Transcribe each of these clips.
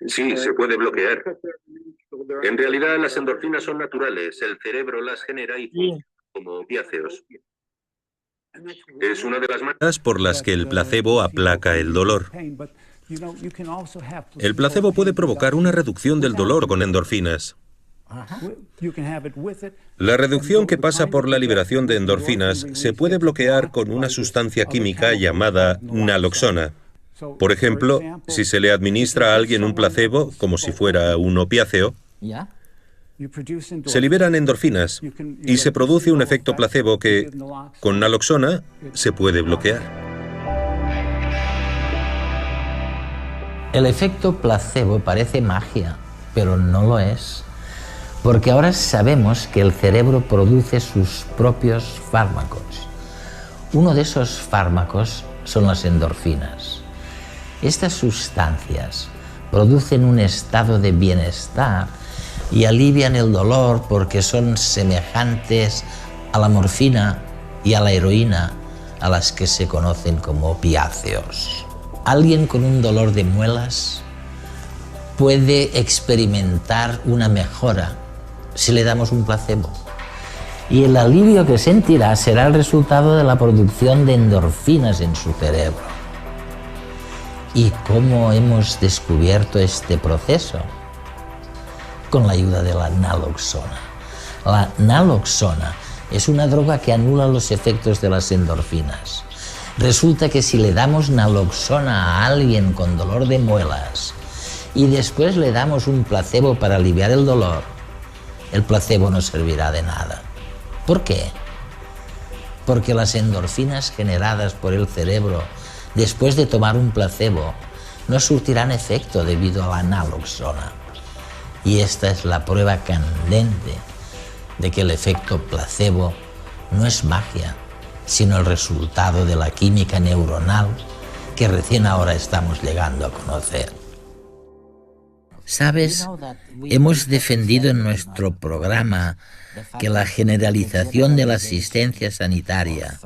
Sí, se puede bloquear. En realidad las endorfinas son naturales, el cerebro las genera y funcionan como opiáceos. Es una de las maneras por las que el placebo aplaca el dolor. El placebo puede provocar una reducción del dolor con endorfinas. La reducción que pasa por la liberación de endorfinas se puede bloquear con una sustancia química llamada naloxona. Por ejemplo, si se le administra a alguien un placebo, como si fuera un opiáceo, se liberan endorfinas y se produce un efecto placebo que, con naloxona, se puede bloquear. El efecto placebo parece magia, pero no lo es. Porque ahora sabemos que el cerebro produce sus propios fármacos. Uno de esos fármacos son las endorfinas. Estas sustancias producen un estado de bienestar y alivian el dolor porque son semejantes a la morfina y a la heroína, a las que se conocen como opiáceos. Alguien con un dolor de muelas puede experimentar una mejora si le damos un placebo. Y el alivio que sentirá será el resultado de la producción de endorfinas en su cerebro. ¿Y cómo hemos descubierto este proceso? Con la ayuda de la naloxona. La naloxona es una droga que anula los efectos de las endorfinas. Resulta que si le damos naloxona a alguien con dolor de muelas y después le damos un placebo para aliviar el dolor, el placebo no servirá de nada. ¿Por qué? Porque las endorfinas generadas por el cerebro después de tomar un placebo no surtirán efecto debido a la naloxona. Y esta es la prueba candente de que el efecto placebo no es magia, sino el resultado de la química neuronal que recién ahora estamos llegando a conocer. ¿Sabes? Hemos defendido en nuestro programa que la generalización de la asistencia sanitaria,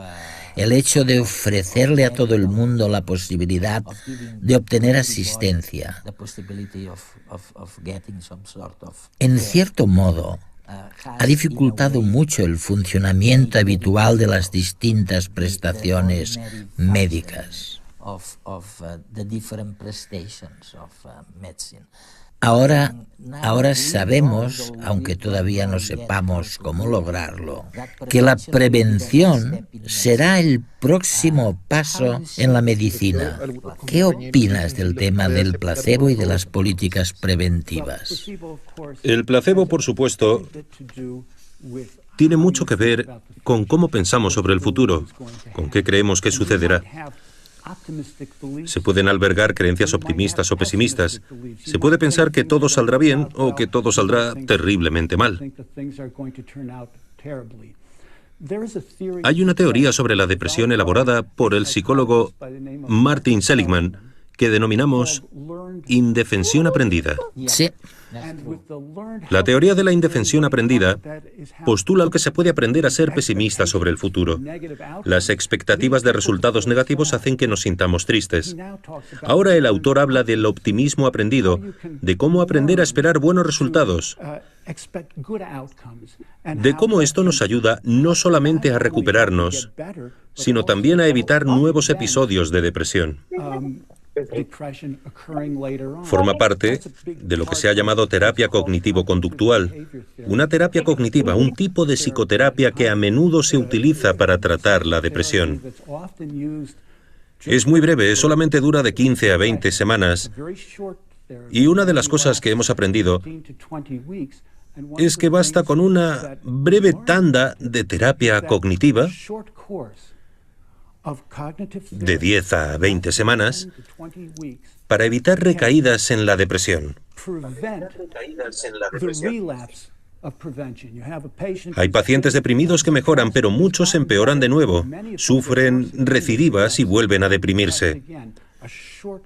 el hecho de ofrecerle a todo el mundo la posibilidad de obtener asistencia, en cierto modo, ha dificultado mucho el funcionamiento habitual de las distintas prestaciones médicas. Ahora sabemos, aunque todavía no sepamos cómo lograrlo, que la prevención será el próximo paso en la medicina. ¿Qué opinas del tema del placebo y de las políticas preventivas? El placebo, por supuesto, tiene mucho que ver con cómo pensamos sobre el futuro, con qué creemos que sucederá. Se pueden albergar creencias optimistas o pesimistas. Se puede pensar que todo saldrá bien o que todo saldrá terriblemente mal. Hay una teoría sobre la depresión elaborada por el psicólogo Martin Seligman que denominamos indefensión aprendida. Sí. La teoría de la indefensión aprendida postula que se puede aprender a ser pesimista sobre el futuro. Las expectativas de resultados negativos hacen que nos sintamos tristes. Ahora el autor habla del optimismo aprendido, de cómo aprender a esperar buenos resultados, de cómo esto nos ayuda no solamente a recuperarnos, sino también a evitar nuevos episodios de depresión. Forma parte de lo que se ha llamado terapia cognitivo-conductual. Una terapia cognitiva, un tipo de psicoterapia que a menudo se utiliza para tratar la depresión. Es muy breve, solamente dura de 15 a 20 semanas. Y una de las cosas que hemos aprendido es que basta con una breve tanda de terapia cognitiva de 10 a 20 semanas para evitar recaídas en la depresión. Hay pacientes deprimidos que mejoran, pero muchos empeoran de nuevo, sufren recidivas y vuelven a deprimirse.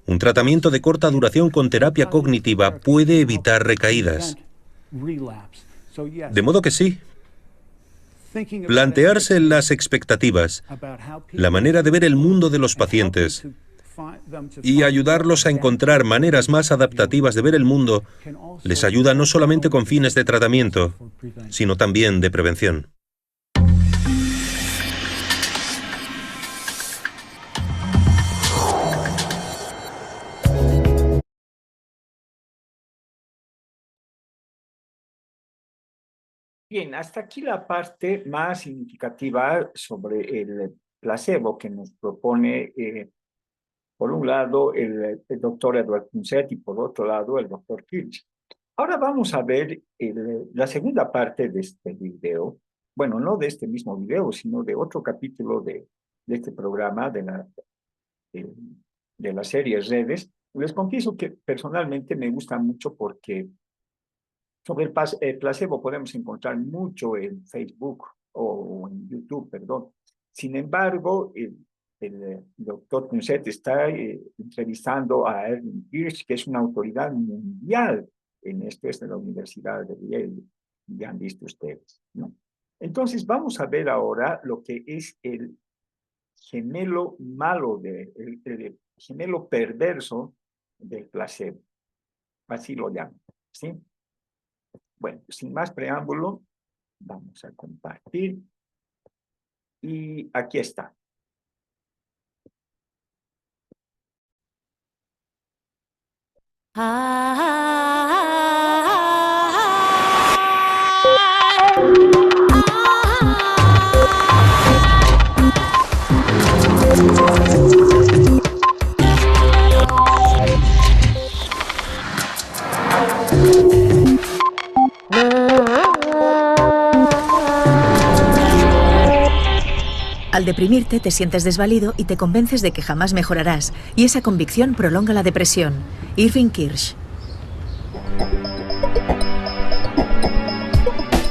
Un tratamiento de corta duración con terapia cognitiva puede evitar recaídas. De modo que sí. Plantearse las expectativas, la manera de ver el mundo de los pacientes, Y ayudarlos a encontrar maneras más adaptativas de ver el mundo les ayuda no solamente con fines de tratamiento, sino también de prevención. Bien, hasta aquí la parte más significativa sobre el placebo que nos propone, por un lado, el doctor Edward Punset y por otro lado, el doctor Kirsch. Ahora vamos a ver la segunda parte de este video. Bueno, no de este mismo video, sino de otro capítulo de este programa de la serie Redes. Les confieso que personalmente me gusta mucho porque sobre el placebo podemos encontrar mucho en Facebook o en YouTube, perdón. Sin embargo, el doctor Punset está entrevistando a Irving Kirsch, que es una autoridad mundial en esto, es de la Universidad de Yale, ya han visto ustedes, ¿no? Entonces, vamos a ver ahora lo que es el gemelo malo, el gemelo perverso del placebo. Así lo llaman, ¿sí? Bueno, sin más preámbulo, vamos a compartir. Y aquí está. Al deprimirte, te sientes desvalido y te convences de que jamás mejorarás, y esa convicción prolonga la depresión. Irving Kirsch.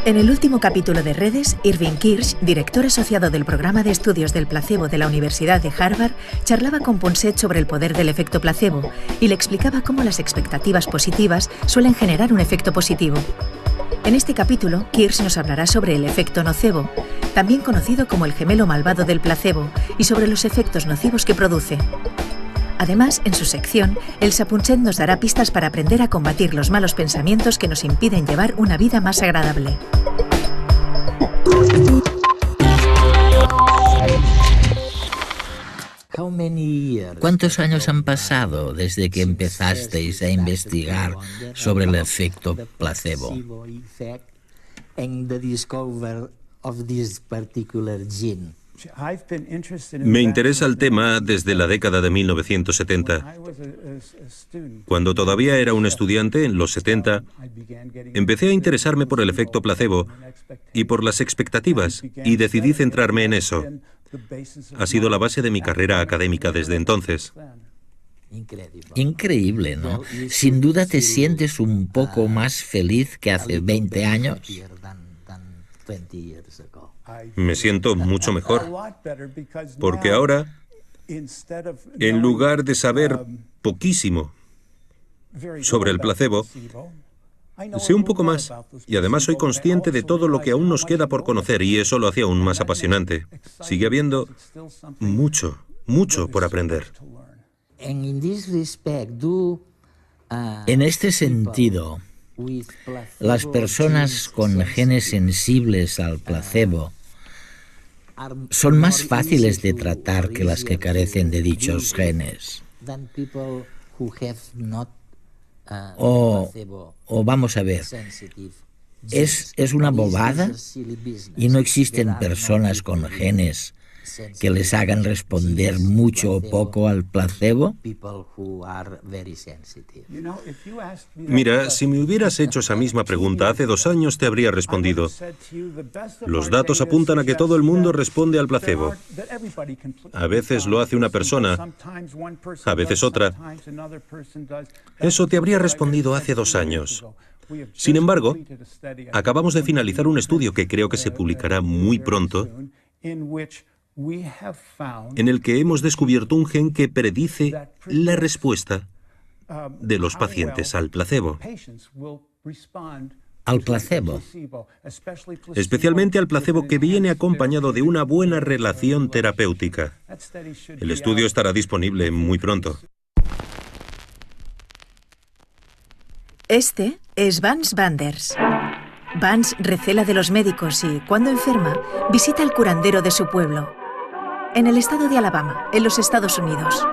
En el último capítulo de Redes, Irving Kirsch, director asociado del programa de estudios del placebo de la Universidad de Harvard, charlaba con Punset sobre el poder del efecto placebo y le explicaba cómo las expectativas positivas suelen generar un efecto positivo. En este capítulo, Kirsch nos hablará sobre el efecto nocebo, también conocido como el gemelo malvado del placebo, y sobre los efectos nocivos que produce. Además, en su sección, Elsa Punset nos dará pistas para aprender a combatir los malos pensamientos que nos impiden llevar una vida más agradable. ¿Cuántos años han pasado desde que empezasteis a investigar sobre el efecto placebo? Me interesa el tema desde la década de 1970. Cuando todavía era un estudiante, en los 70, empecé a interesarme por el efecto placebo y por las expectativas, y decidí centrarme en eso. Ha sido la base de mi carrera académica desde entonces. Increíble, ¿no? Sin duda te sientes un poco más feliz que hace 20 años. Me siento mucho mejor, porque ahora, en lugar de saber poquísimo sobre el placebo, sé un poco más, y además soy consciente de todo lo que aún nos queda por conocer, y eso lo hace aún más apasionante. Sigue habiendo mucho, mucho por aprender. En este sentido, las personas con genes sensibles al placebo son más fáciles de tratar que las que carecen de dichos genes. O vamos a ver, ¿es una bobada? ¿Y no existen personas con genes que les hagan responder mucho o poco al placebo? Mira, si me hubieras hecho esa misma pregunta hace 2 años, te habría respondido: los datos apuntan a que todo el mundo responde al placebo. A veces lo hace una persona, a veces otra. Eso te habría respondido hace 2 años. Sin embargo, acabamos de finalizar un estudio que creo que se publicará muy pronto, en el que hemos descubierto un gen que predice la respuesta de los pacientes al placebo. al placebo. Especialmente al placebo que viene acompañado de una buena relación terapéutica. El estudio estará disponible muy pronto. Este es Vance Vanders. Vance recela de los médicos y, cuando enferma, visita al curandero de su pueblo, en el estado de Alabama, en los Estados Unidos.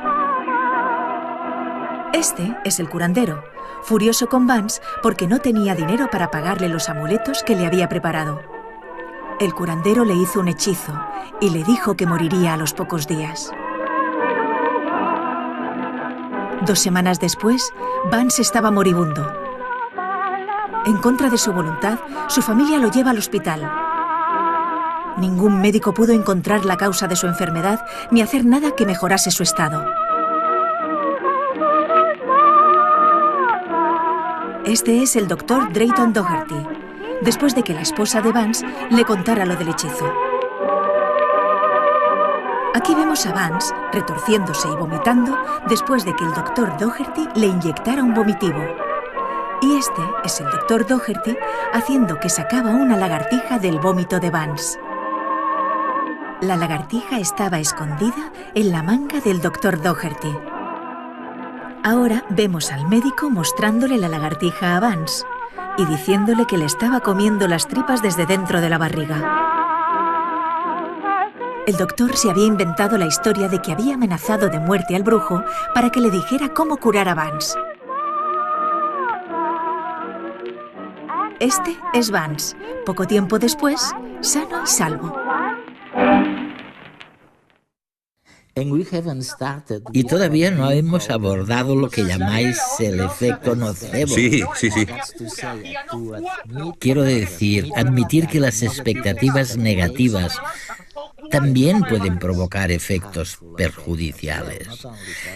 Este es el curandero, furioso con Vance porque no tenía dinero para pagarle los amuletos que le había preparado. El curandero le hizo un hechizo y le dijo que moriría a los pocos días. 2 semanas después, Vance estaba moribundo. En contra de su voluntad, su familia lo lleva al hospital. Ningún médico pudo encontrar la causa de su enfermedad ni hacer nada que mejorase su estado. Este es el Dr. Drayton Doherty, después de que la esposa de Vance le contara lo del hechizo. Aquí vemos a Vance retorciéndose y vomitando después de que el Dr. Doherty le inyectara un vomitivo. Y este es el Dr. Doherty haciendo que sacaba una lagartija del vómito de Vance. La lagartija estaba escondida en la manga del Dr. Doherty. Ahora vemos al médico mostrándole la lagartija a Vance y diciéndole que le estaba comiendo las tripas desde dentro de la barriga. El doctor se había inventado la historia de que había amenazado de muerte al brujo para que le dijera cómo curar a Vance. Este es Vance, poco tiempo después, sano y salvo. Y todavía no hemos abordado lo que llamáis el efecto nocebo. Sí. Quiero decir, admitir que las expectativas negativas también pueden provocar efectos perjudiciales.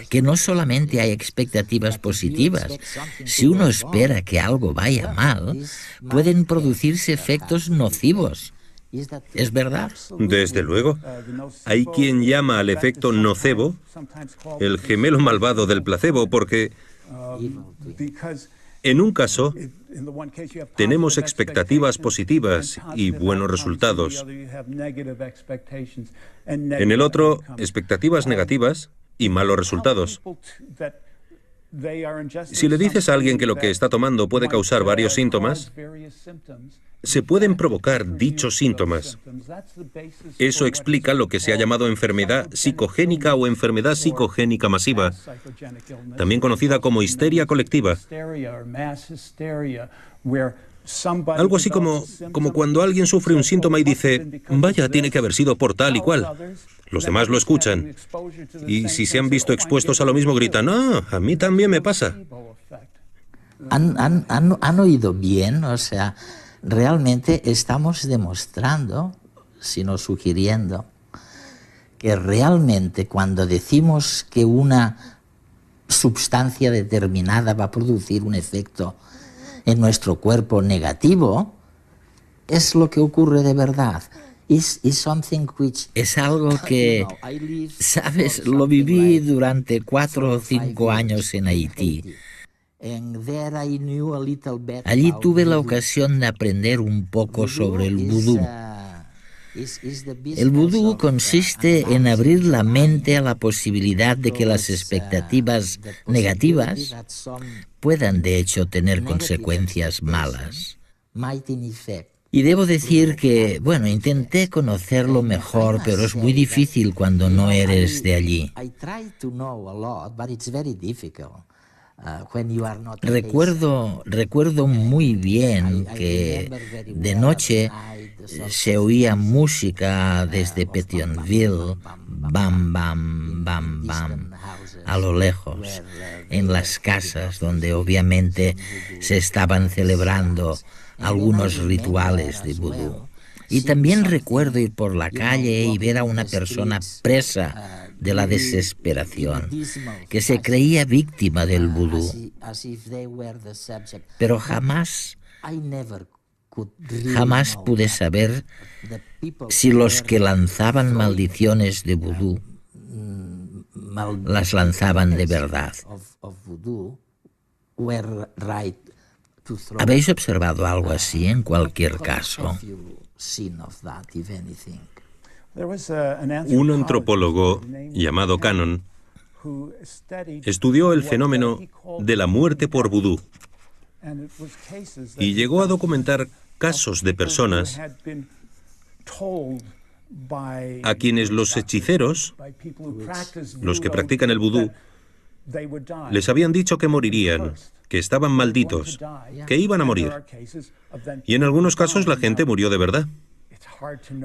Que no solamente hay expectativas positivas. Si uno espera que algo vaya mal, pueden producirse efectos nocivos. ¿Es verdad? Desde luego. Hay quien llama al efecto nocebo el gemelo malvado del placebo porque, en un caso, tenemos expectativas positivas y buenos resultados. En el otro, expectativas negativas y malos resultados. Si le dices a alguien que lo que está tomando puede causar varios síntomas, se pueden provocar dichos síntomas. Eso explica lo que se ha llamado enfermedad psicogénica o enfermedad psicogénica masiva, también conocida como histeria colectiva. Algo así como cuando alguien sufre un síntoma y dice, vaya, tiene que haber sido por tal y cual. Los demás lo escuchan. Y si se han visto expuestos a lo mismo, gritan, a mí también me pasa. ¿Han oído bien? O sea, realmente estamos demostrando, sino sugiriendo, que realmente cuando decimos que una sustancia determinada va a producir un efecto en nuestro cuerpo negativo, es lo que ocurre de verdad. Es algo que, ¿sabes? Lo viví durante 4 o 5 años en Haití. Allí tuve la ocasión de aprender un poco sobre el vudú. El vudú consiste en abrir la mente a la posibilidad de que las expectativas negativas puedan de hecho tener consecuencias malas. Y debo decir que, intenté conocerlo mejor, pero es muy difícil cuando no eres de allí. Recuerdo muy bien que de noche se oía música desde Pétionville, bam, bam, bam, bam, a lo lejos, en las casas donde obviamente se estaban celebrando algunos rituales de vudú. Y también recuerdo ir por la calle y ver a una persona presa de la desesperación, que se creía víctima del vudú. Pero jamás pude saber si los que lanzaban maldiciones de vudú las lanzaban de verdad. ¿Habéis observado algo así en cualquier caso? Un antropólogo llamado Cannon estudió el fenómeno de la muerte por vudú y llegó a documentar casos de personas a quienes los hechiceros, los que practican el vudú, les habían dicho que morirían, que estaban malditos, que iban a morir. Y en algunos casos la gente murió de verdad.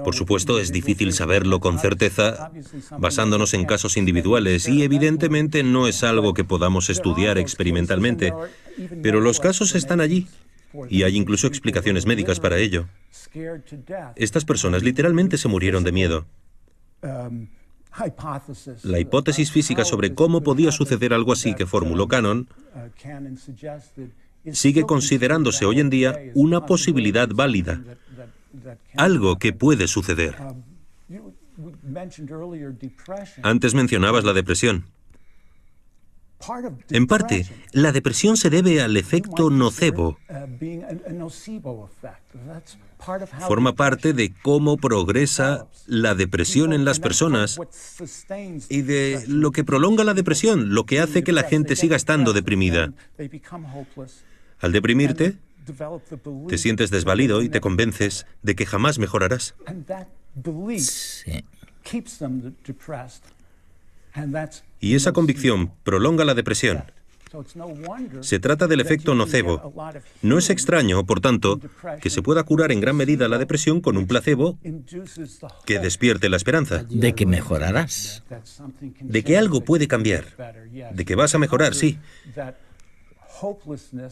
Por supuesto, es difícil saberlo con certeza basándonos en casos individuales y evidentemente no es algo que podamos estudiar experimentalmente, pero los casos están allí y hay incluso explicaciones médicas para ello. Estas personas literalmente se murieron de miedo. La hipótesis física sobre cómo podía suceder algo así que formuló Cannon sigue considerándose hoy en día una posibilidad válida, algo que puede suceder. Antes mencionabas la depresión. En parte, la depresión se debe al efecto nocebo. Forma parte de cómo progresa la depresión en las personas y de lo que prolonga la depresión, lo que hace que la gente siga estando deprimida. Al deprimirte, te sientes desvalido y te convences de que jamás mejorarás. Sí. Y esa convicción prolonga la depresión. Se trata del efecto nocebo. No es extraño, por tanto, que se pueda curar en gran medida la depresión con un placebo que despierte la esperanza. De que mejorarás. De que algo puede cambiar. De que vas a mejorar, sí.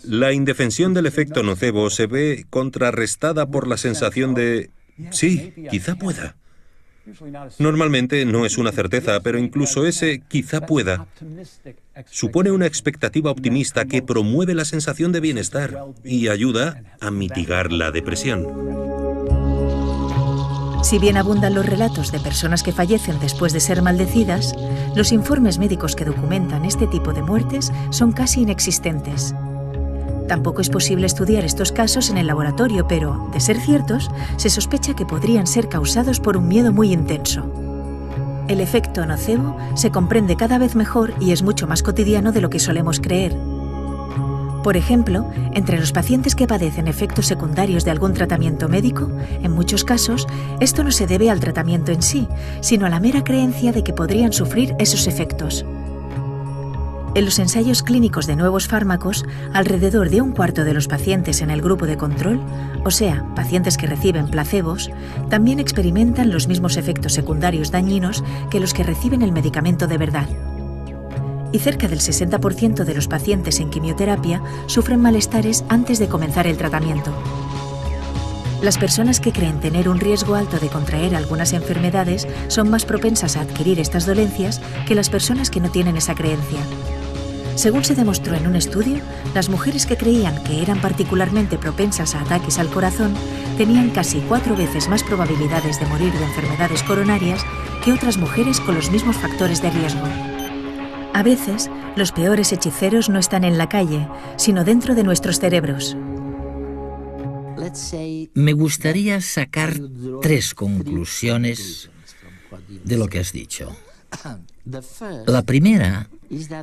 La indefensión del efecto nocebo se ve contrarrestada por la sensación de, sí, quizá pueda. Normalmente no es una certeza, pero incluso ese quizá pueda supone una expectativa optimista que promueve la sensación de bienestar y ayuda a mitigar la depresión. Si bien abundan los relatos de personas que fallecen después de ser maldecidas, los informes médicos que documentan este tipo de muertes son casi inexistentes. Tampoco es posible estudiar estos casos en el laboratorio, pero, de ser ciertos, se sospecha que podrían ser causados por un miedo muy intenso. El efecto nocebo se comprende cada vez mejor y es mucho más cotidiano de lo que solemos creer. Por ejemplo, entre los pacientes que padecen efectos secundarios de algún tratamiento médico, en muchos casos, esto no se debe al tratamiento en sí, sino a la mera creencia de que podrían sufrir esos efectos. En los ensayos clínicos de nuevos fármacos, alrededor de un cuarto de los pacientes en el grupo de control, o sea, pacientes que reciben placebos, también experimentan los mismos efectos secundarios dañinos que los que reciben el medicamento de verdad. Y cerca del 60% de los pacientes en quimioterapia sufren malestares antes de comenzar el tratamiento. Las personas que creen tener un riesgo alto de contraer algunas enfermedades son más propensas a adquirir estas dolencias que las personas que no tienen esa creencia. Según se demostró en un estudio, las mujeres que creían que eran particularmente propensas a ataques al corazón tenían casi 4 veces más probabilidades de morir de enfermedades coronarias que otras mujeres con los mismos factores de riesgo. A veces, los peores hechiceros no están en la calle, sino dentro de nuestros cerebros. Me gustaría sacar 3 conclusiones de lo que has dicho. La primera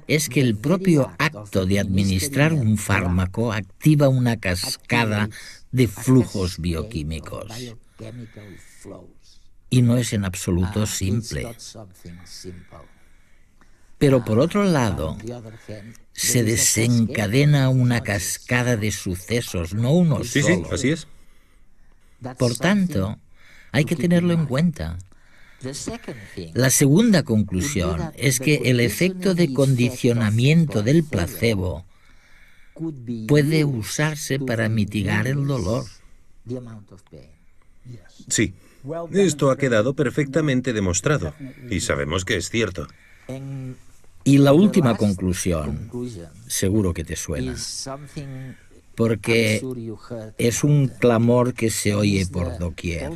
es que el propio acto de administrar un fármaco activa una cascada de flujos bioquímicos. Y no es en absoluto simple. Pero por otro lado, se desencadena una cascada de sucesos, no uno solo. Sí, así es. Por tanto, hay que tenerlo en cuenta. La segunda conclusión es que el efecto de condicionamiento del placebo puede usarse para mitigar el dolor. Sí, esto ha quedado perfectamente demostrado y sabemos que es cierto. Y la última conclusión, seguro que te suena, porque es un clamor que se oye por doquier.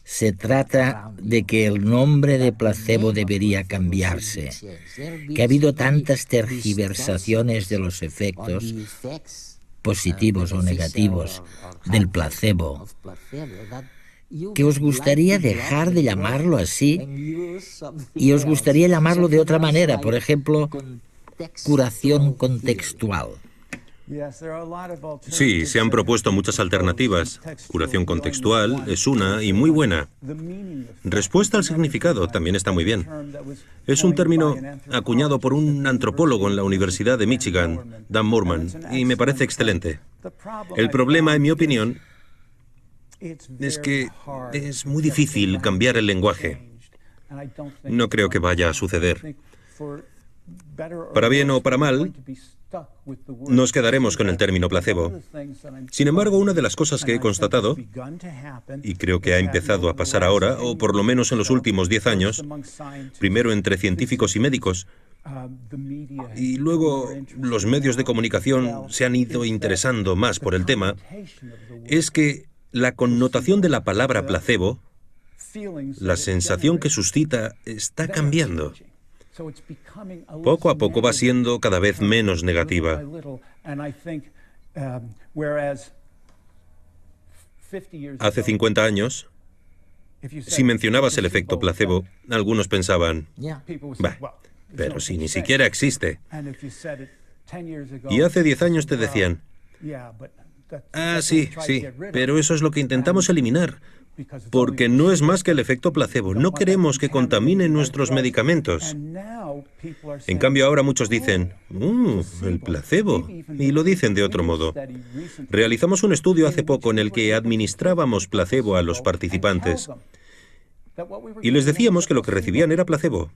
Se trata de que el nombre de placebo debería cambiarse, que ha habido tantas tergiversaciones de los efectos positivos o negativos del placebo, que os gustaría dejar de llamarlo así y os gustaría llamarlo de otra manera, por ejemplo, curación contextual. Sí, se han propuesto muchas alternativas. Curación contextual es una y muy buena. Respuesta al significado también está muy bien. Es un término acuñado por un antropólogo en la Universidad de Michigan, Dan Moorman, y me parece excelente. El problema, en mi opinión, es que es muy difícil cambiar el lenguaje. No creo que vaya a suceder. Para bien o para mal, nos quedaremos con el término placebo. Sin embargo, una de las cosas que he constatado, y creo que ha empezado a pasar ahora, o por lo menos en los últimos 10 años, primero entre científicos y médicos, y luego los medios de comunicación se han ido interesando más por el tema, es que la connotación de la palabra placebo, la sensación que suscita, está cambiando. Poco a poco va siendo cada vez menos negativa. Hace 50 años, si mencionabas el efecto placebo, algunos pensaban, bah, pero si ni siquiera existe. Y hace 10 años te decían, ah, sí, pero eso es lo que intentamos eliminar, porque no es más que el efecto placebo. No queremos que contamine nuestros medicamentos. En cambio, ahora muchos dicen, el placebo, y lo dicen de otro modo. Realizamos un estudio hace poco en el que administrábamos placebo a los participantes y les decíamos que lo que recibían era placebo.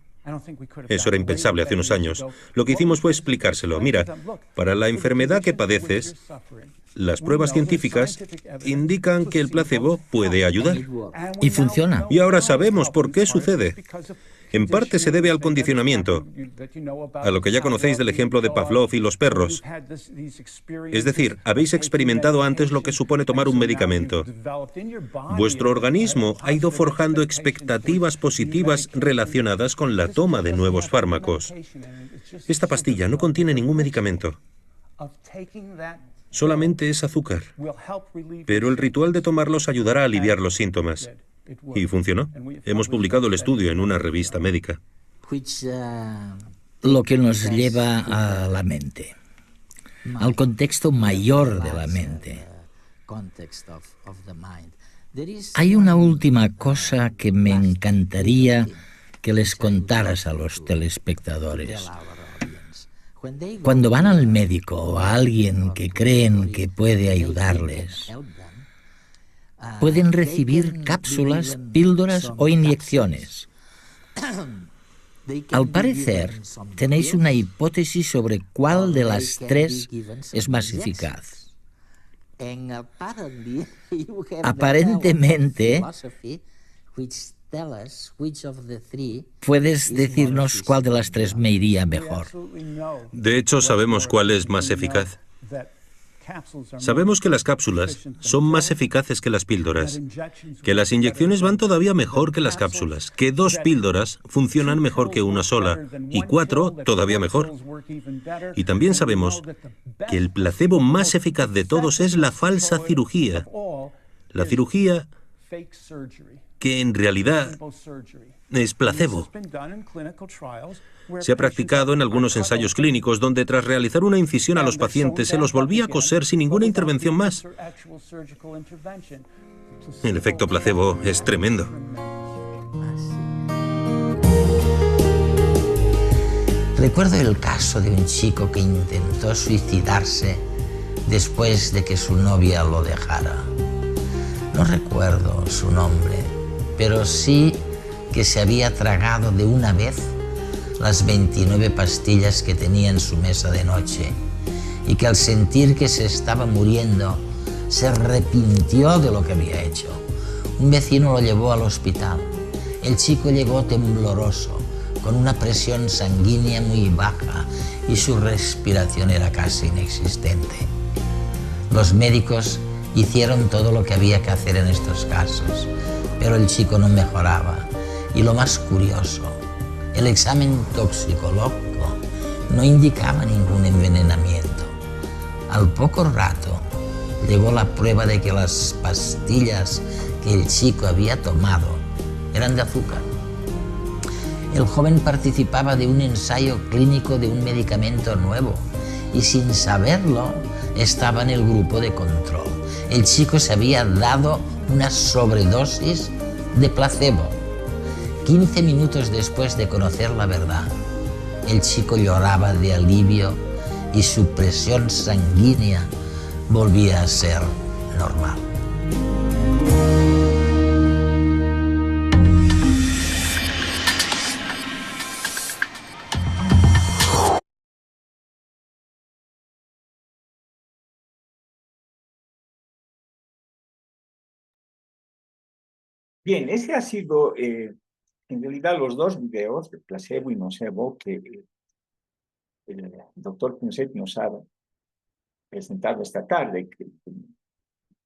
Eso era impensable hace unos años. Lo que hicimos fue explicárselo. Mira, para la enfermedad que padeces, las pruebas científicas indican que el placebo puede ayudar. Y funciona. Y ahora sabemos por qué sucede. En parte se debe al condicionamiento, a lo que ya conocéis del ejemplo de Pavlov y los perros. Es decir, habéis experimentado antes lo que supone tomar un medicamento. Vuestro organismo ha ido forjando expectativas positivas relacionadas con la toma de nuevos fármacos. Esta pastilla no contiene ningún medicamento. Solamente es azúcar. Pero el ritual de tomarlos ayudará a aliviar los síntomas. Y funcionó. Hemos publicado el estudio en una revista médica. Lo que nos lleva a la mente, al contexto mayor de la mente. Hay una última cosa que me encantaría que les contaras a los telespectadores. Cuando van al médico o a alguien que creen que puede ayudarles, pueden recibir cápsulas, píldoras o inyecciones. Al parecer, tenéis una hipótesis sobre cuál de las tres es más eficaz. Aparentemente, ¿puedes decirnos cuál de las tres me iría mejor? De hecho, sabemos cuál es más eficaz. Sabemos que las cápsulas son más eficaces que las píldoras, que las inyecciones van todavía mejor que las cápsulas, que 2 píldoras funcionan mejor que una sola, y 4 todavía mejor. Y también sabemos que el placebo más eficaz de todos es la falsa cirugía. La cirugía que en realidad es placebo. Se ha practicado en algunos ensayos clínicos donde tras realizar una incisión a los pacientes se los volvía a coser sin ninguna intervención más. El efecto placebo es tremendo. Recuerdo el caso de un chico que intentó suicidarse después de que su novia lo dejara. No recuerdo su nombre, pero sí que se había tragado de una vez las 29 pastillas que tenía en su mesa de noche y que al sentir que se estaba muriendo se arrepintió de lo que había hecho. Un vecino lo llevó al hospital. El chico llegó tembloroso, con una presión sanguínea muy baja y su respiración era casi inexistente. Los médicos hicieron todo lo que había que hacer en estos casos, pero el chico no mejoraba. Y lo más curioso, el examen toxicológico no indicaba ningún envenenamiento. Al poco rato llegó la prueba de que las pastillas que el chico había tomado eran de azúcar. El joven participaba de un ensayo clínico de un medicamento nuevo y sin saberlo estaba en el grupo de control. El chico se había dado una sobredosis de placebo. 15 minutos después de conocer la verdad, el chico lloraba de alivio y su presión sanguínea volvía a ser normal. Bien, ese ha sido en realidad los dos videos de placebo y nocebo que el doctor Pinset nos ha presentado esta tarde,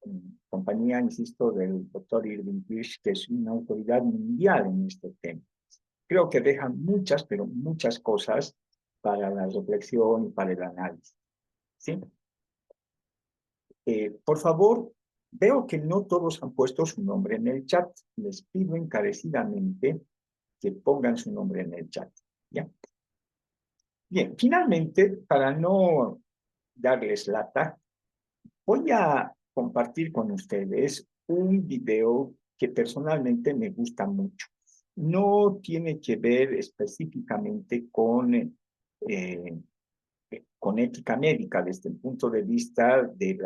en compañía, insisto, del doctor Irving Kirsch, que es una autoridad mundial en este tema. Creo que dejan muchas, pero muchas cosas para la reflexión y para el análisis. ¿Sí? Por favor, veo que no todos han puesto su nombre en el chat. Les pido encarecidamente que pongan su nombre en el chat. ¿Ya? Bien, finalmente, para no darles lata, voy a compartir con ustedes un video que personalmente me gusta mucho. No tiene que ver específicamente con ética médica desde el punto de vista de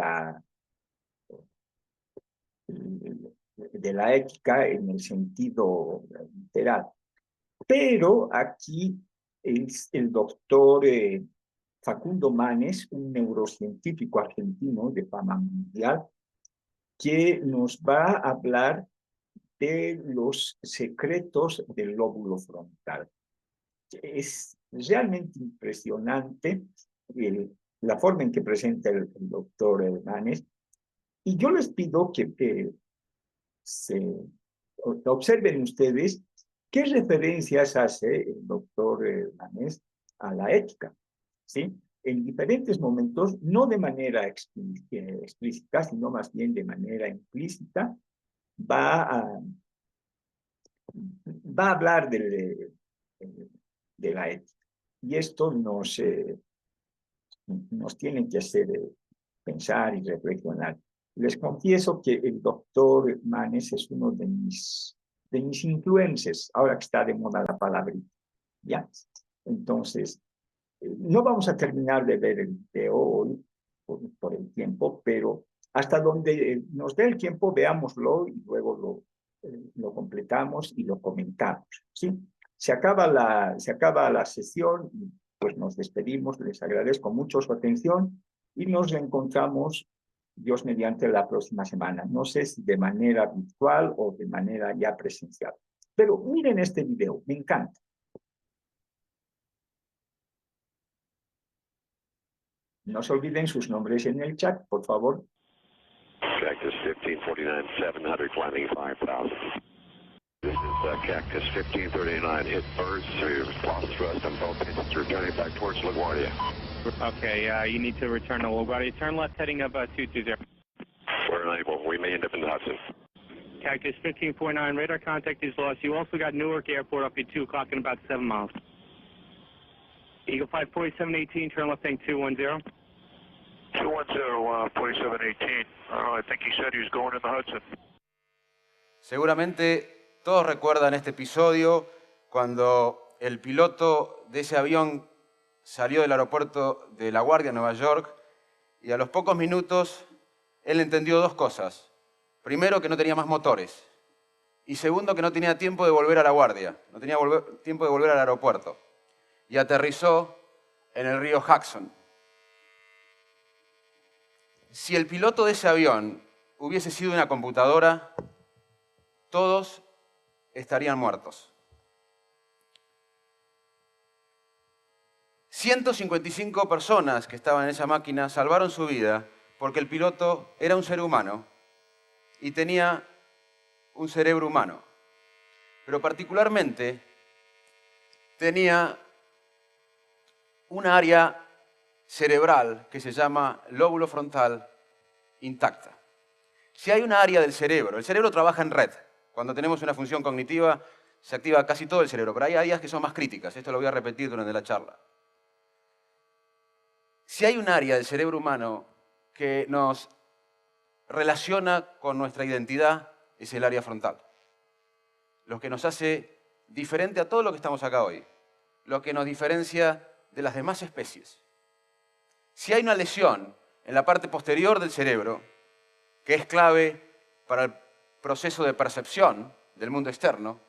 la ética en el sentido literal. Pero aquí es el doctor Facundo Manes, un neurocientífico argentino de fama mundial, que nos va a hablar de los secretos del lóbulo frontal. Es realmente impresionante la forma en que presenta el doctor Manes, y yo les pido que observen ustedes qué referencias hace el doctor Manes a la ética, ¿sí? En diferentes momentos, no de manera explícita, sino más bien de manera implícita, va a hablar de la ética. Y esto nos tiene que hacer pensar y reflexionar. Les confieso que el doctor Manes es uno de mis influencers, ahora que está de moda la palabrita, ¿ya? Entonces, no vamos a terminar de ver el video hoy por el tiempo, pero hasta donde nos dé el tiempo, veámoslo y luego lo completamos y lo comentamos, ¿sí? Se acaba la sesión y pues nos despedimos. Les agradezco mucho su atención y nos reencontramos, Dios mediante, la próxima semana. No sé si de manera virtual o de manera ya presencial. Pero miren este video, me encanta. No se olviden sus nombres en el chat, por favor. Cactus 1549, 700, landing 5000. This is Cactus 1539, hit birds through lost thrust on both engines, returning back towards LaGuardia. Okay, you need to return to LaGuardia. Turn left heading up 220. We're unable, we may end up in the Hudson. Cactus 1549, radar contact is lost. You also got Newark Airport up at 2 o'clock in about 7 miles. Eagle 54718, turn left heading 210. 210, 4718. I think he said he was going in the Hudson. Seguramente todos recuerdan este episodio cuando el piloto de ese avión salió del aeropuerto de LaGuardia, Nueva York, y a los pocos minutos él entendió dos cosas. Primero, que no tenía más motores. Y segundo, que no tenía tiempo de volver a LaGuardia, no tenía tiempo de volver al aeropuerto. Y aterrizó en el río Hudson. Si el piloto de ese avión hubiese sido una computadora, todos estarían muertos. 155 personas que estaban en esa máquina salvaron su vida porque el piloto era un ser humano y tenía un cerebro humano. Pero particularmente tenía un área cerebral que se llama lóbulo frontal intacta. Si hay una área del cerebro, el cerebro trabaja en red. Cuando tenemos una función cognitiva, se activa casi todo el cerebro, pero hay áreas que son más críticas. Esto lo voy a repetir durante la charla. Si hay un área del cerebro humano que nos relaciona con nuestra identidad, es el área frontal. Lo que nos hace diferente a todo lo que estamos acá hoy. Lo que nos diferencia de las demás especies. Si hay una lesión en la parte posterior del cerebro, que es clave para el proceso de percepción del mundo externo,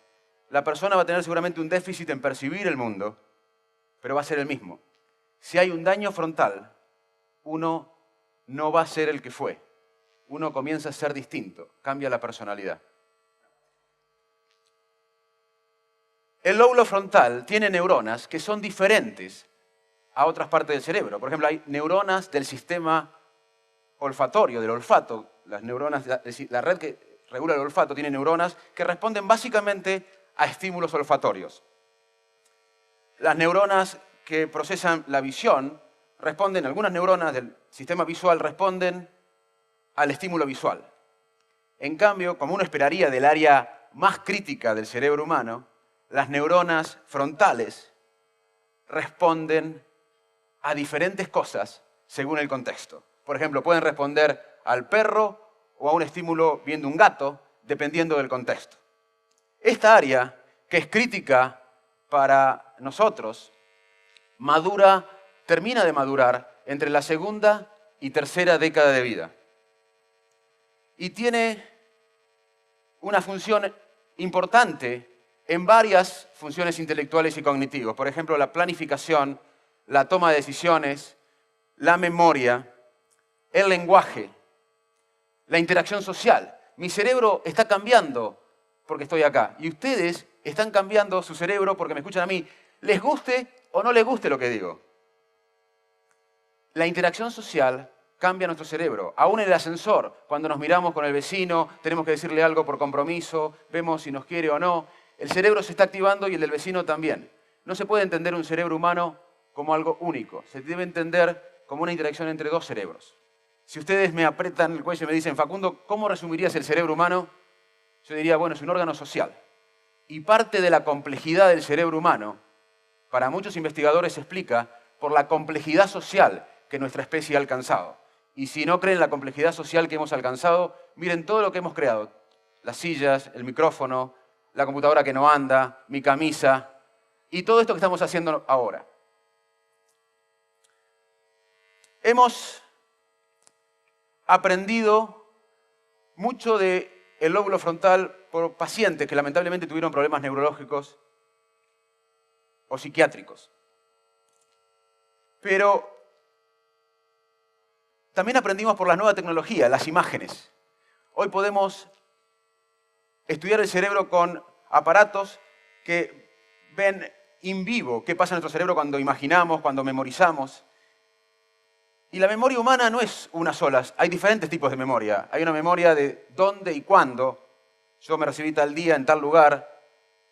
la persona va a tener seguramente un déficit en percibir el mundo, pero va a ser el mismo. Si hay un daño frontal, uno no va a ser el que fue. Uno comienza a ser distinto, cambia la personalidad. El lóbulo frontal tiene neuronas que son diferentes a otras partes del cerebro. Por ejemplo, hay neuronas del sistema olfatorio, del olfato. Las neuronas, la red que regula el olfato tiene neuronas que responden básicamente a estímulos olfatorios. Las neuronas que procesan la visión responden, algunas neuronas del sistema visual responden al estímulo visual. En cambio, como uno esperaría del área más crítica del cerebro humano, las neuronas frontales responden a diferentes cosas según el contexto. Por ejemplo, pueden responder al perro o a un estímulo viendo un gato, dependiendo del contexto. Esta área, que es crítica para nosotros, termina de madurar entre la segunda y tercera década de vida. Y tiene una función importante en varias funciones intelectuales y cognitivas. Por ejemplo, la planificación, la toma de decisiones, la memoria, el lenguaje, la interacción social. Mi cerebro está cambiando porque estoy acá. Y ustedes están cambiando su cerebro porque me escuchan a mí. Les guste o no les guste lo que digo. La interacción social cambia nuestro cerebro. Aún en el ascensor, cuando nos miramos con el vecino, tenemos que decirle algo por compromiso, vemos si nos quiere o no. El cerebro se está activando y el del vecino también. No se puede entender un cerebro humano como algo único. Se debe entender como una interacción entre dos cerebros. Si ustedes me apretan el cuello y me dicen, Facundo, ¿cómo resumirías el cerebro humano? Yo diría, bueno, es un órgano social. Y parte de la complejidad del cerebro humano, para muchos investigadores se explica por la complejidad social que nuestra especie ha alcanzado. Y si no creen la complejidad social que hemos alcanzado, miren todo lo que hemos creado. Las sillas, el micrófono, la computadora que no anda, mi camisa, y todo esto que estamos haciendo ahora. Hemos aprendido mucho del lóbulo frontal por pacientes que lamentablemente tuvieron problemas neurológicos o psiquiátricos. Pero también aprendimos por la nueva tecnología, las imágenes. Hoy podemos estudiar el cerebro con aparatos que ven in vivo qué pasa en nuestro cerebro cuando imaginamos, cuando memorizamos. Y la memoria humana no es una sola, hay diferentes tipos de memoria. Hay una memoria de dónde y cuándo. Yo me recibí tal día en tal lugar.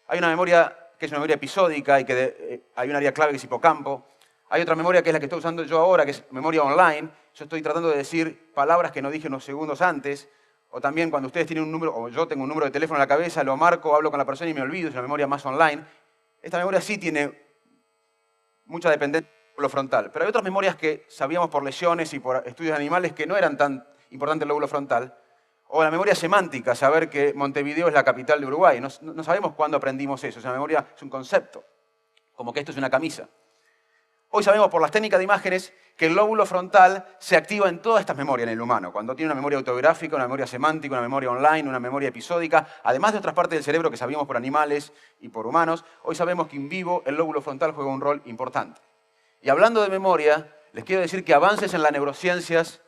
Hay una memoria que es una memoria episódica y que hay un área clave que es hipocampo. Hay otra memoria que es la que estoy usando yo ahora, que es memoria online. Yo estoy tratando de decir palabras que no dije unos segundos antes. O también cuando ustedes tienen un número, o yo tengo un número de teléfono en la cabeza, lo marco, hablo con la persona y me olvido, es una memoria más online. Esta memoria sí tiene mucha dependencia del lóbulo frontal. Pero hay otras memorias que sabíamos por lesiones y por estudios de animales que no eran tan importantes el lóbulo frontal. O la memoria semántica, saber que Montevideo es la capital de Uruguay. No sabemos cuándo aprendimos eso. Esa memoria es un concepto, como que esto es una camisa. Hoy sabemos por las técnicas de imágenes que el lóbulo frontal se activa en todas estas memorias en el humano. Cuando tiene una memoria autobiográfica, una memoria semántica, una memoria online, una memoria episódica, además de otras partes del cerebro que sabíamos por animales y por humanos, hoy sabemos que en vivo el lóbulo frontal juega un rol importante. Y hablando de memoria, les quiero decir que avances en las neurociencias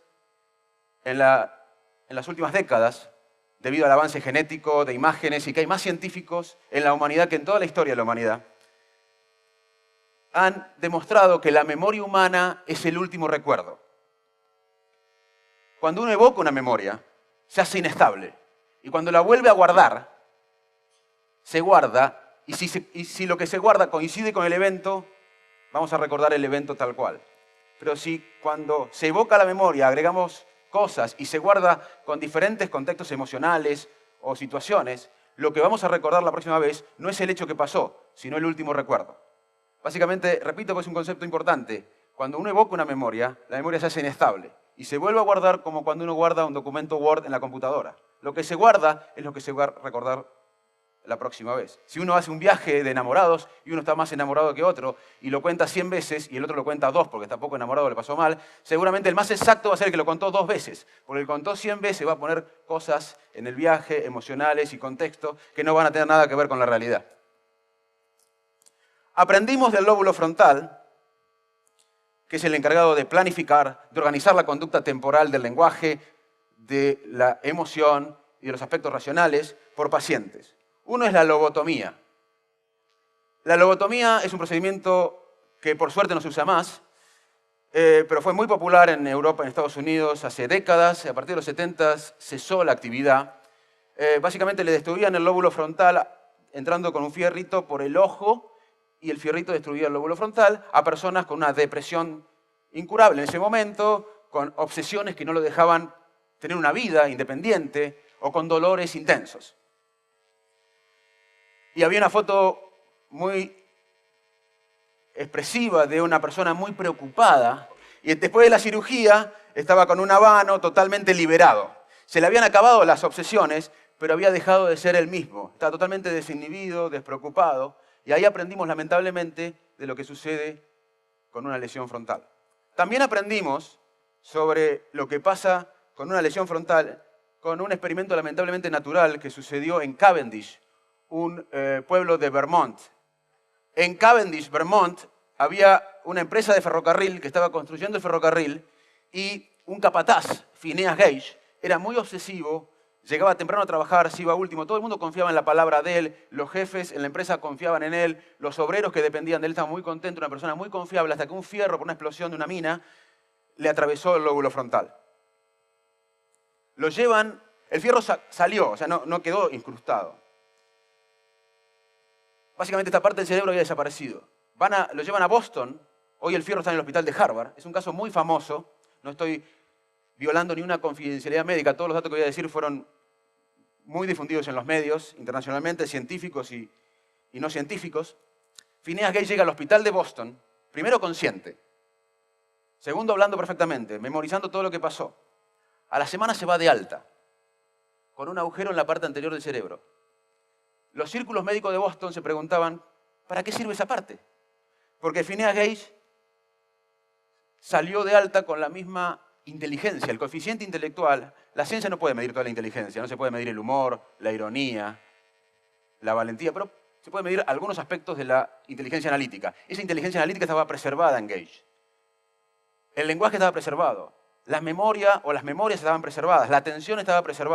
en las últimas décadas, debido al avance genético, de imágenes, y que hay más científicos en la humanidad que en toda la historia de la humanidad, han demostrado que la memoria humana es el último recuerdo. Cuando uno evoca una memoria, se hace inestable. Y cuando la vuelve a guardar, se guarda, y si lo que se guarda coincide con el evento, vamos a recordar el evento tal cual. pero si cuando se evoca la memoria agregamos cosas y se guarda con diferentes contextos emocionales o situaciones, lo que vamos a recordar la próxima vez no es el hecho que pasó, sino el último recuerdo. Básicamente, repito que es un concepto importante, cuando uno evoca una memoria, la memoria se hace inestable y se vuelve a guardar como cuando uno guarda un documento Word en la computadora. Lo que se guarda es lo que se va a recordar la próxima vez. Si uno hace un viaje de enamorados y uno está más enamorado que otro y lo cuenta 100 veces y el otro lo cuenta 2 porque está poco enamorado, le pasó mal, seguramente el más exacto va a ser el que lo contó 2 veces. Porque el que contó 100 veces va a poner cosas en el viaje, emocionales y contexto que no van a tener nada que ver con la realidad. Aprendimos del lóbulo frontal, que es el encargado de planificar, de organizar la conducta temporal del lenguaje, de la emoción y de los aspectos racionales por pacientes. Uno es la lobotomía. La lobotomía es un procedimiento que por suerte no se usa más, pero fue muy popular en Europa, en Estados Unidos, hace décadas. A partir de los 70 cesó la actividad. Básicamente le destruían el lóbulo frontal entrando con un fierrito por el ojo y el fierrito destruía el lóbulo frontal a personas con una depresión incurable en ese momento, con obsesiones que no lo dejaban tener una vida independiente o con dolores intensos. Y había una foto muy expresiva de una persona muy preocupada y después de la cirugía estaba con un habano totalmente liberado. Se le habían acabado las obsesiones, pero había dejado de ser él mismo. Estaba totalmente desinhibido, despreocupado. Y ahí aprendimos, lamentablemente, de lo que sucede con una lesión frontal. También aprendimos sobre lo que pasa con una lesión frontal con un experimento lamentablemente natural que sucedió en Cavendish, un pueblo de Vermont. En Cavendish, Vermont, había una empresa de ferrocarril que estaba construyendo el ferrocarril y un capataz, Phineas Gage, era muy obsesivo, llegaba temprano a trabajar, se iba último, todo el mundo confiaba en la palabra de él, los jefes en la empresa confiaban en él, los obreros que dependían de él estaban muy contentos, una persona muy confiable, hasta que un fierro por una explosión de una mina le atravesó el lóbulo frontal. Lo llevan, el fierro salió, o sea, no quedó incrustado. Básicamente esta parte del cerebro había desaparecido. Lo llevan a Boston, hoy el fierro está en el hospital de Harvard, es un caso muy famoso, no estoy violando ni una confidencialidad médica, todos los datos que voy a decir fueron muy difundidos en los medios, internacionalmente, científicos y no científicos. Phineas Gage llega al hospital de Boston, primero consciente, segundo hablando perfectamente, memorizando todo lo que pasó. A la semana se va de alta, con un agujero en la parte anterior del cerebro. Los círculos médicos de Boston se preguntaban, ¿para qué sirve esa parte? Porque Phineas Gage salió de alta con la misma inteligencia, el coeficiente intelectual. La ciencia no puede medir toda la inteligencia, no se puede medir el humor, la ironía, la valentía, pero se puede medir algunos aspectos de la inteligencia analítica. Esa inteligencia analítica estaba preservada en Gage. El lenguaje estaba preservado, la memoria o las memorias estaban preservadas, la atención estaba preservada.